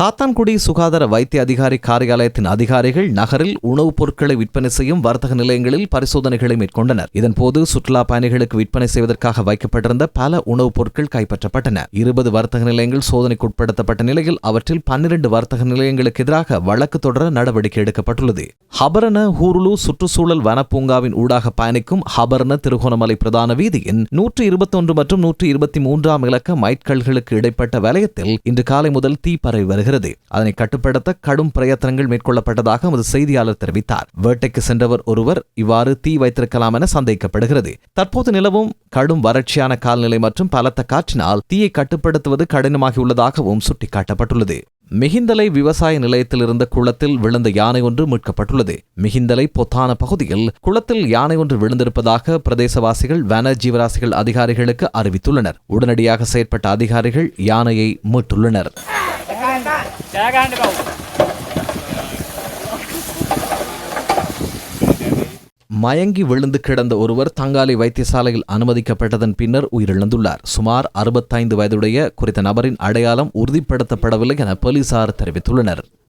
காத்தான்குடி சுகாதார வைத்திய அதிகாரி காரியாலயத்தின் அதிகாரிகள் நகரில் உணவுப் பொருட்களை விற்பனை செய்யும் வர்த்தக நிலையங்களில் பரிசோதனைகளை மேற்கொண்டனர். இதன்போது சுற்றுலா பயணிகளுக்கு விற்பனை செய்வதற்காக வைக்கப்பட்டிருந்த பல உணவுப் பொருட்கள் கைப்பற்றப்பட்டன. 20 வர்த்தக நிலையங்கள் சோதனைக்குட்படுத்தப்பட்ட நிலையில் அவற்றில் 12 வர்த்தக நிலையங்களுக்கு எதிராக வழக்கு தொடர நடவடிக்கை எடுக்கப்பட்டுள்ளது. ஹபரண ஹூருலு சுற்றுச்சூழல் வனப்பூங்காவின் ஊடாக பயணிக்கும் ஹபரண திருகோணமலை பிரதான வீதியின் 121 மற்றும் 123 இலக்க மைட்கல்களுக்கு இடைப்பட்ட வலயத்தில் இன்று காலை முதல் தீ பரவி வருகிறது. அதனை கட்டுப்படுத்த கடும் பிரயத்தனங்கள் மேற்கொள்ளப்பட்டதாக எமது செய்தியாளர் தெரிவித்தார். வேட்டைக்கு சென்றவர் ஒருவர் இவ்வாறு தீ வைத்திருக்கலாம் என சந்தேகிக்கப்படுகிறது. தற்போது நிலவும் கடும் வறட்சியான காலநிலை மற்றும் பலத்த காற்றினால் தீயை கட்டுப்படுத்துவது கடினமாகியுள்ளதாகவும் சுட்டிக்காட்டப்பட்டுள்ளது. மிகிந்தலை விவசாய நிலையத்தில் இருந்த குளத்தில் விழுந்த யானை ஒன்று மீட்கப்பட்டுள்ளது. மிகிந்தலை பொத்தான பகுதியில் குளத்தில் யானை ஒன்று விழுந்திருப்பதாக பிரதேசவாசிகள் வன ஜீவராசிகள் அதிகாரிகளுக்கு அறிவித்துள்ளனர். உடனடியாக செயற்பட்ட அதிகாரிகள் யானையை மீட்டுள்ளனர். மயங்கி விழுந்து கிடந்த ஒருவர் தங்காலை வைத்தியசாலையில் அனுமதிக்கப்பட்டதன் பின்னர் உயிரிழந்துள்ளார். சுமார் 65 வயதுடைய குறித்த நபரின் அடையாளம் உறுதிப்படுத்தப்படவில்லை என போலீசார் தெரிவித்துள்ளனர்.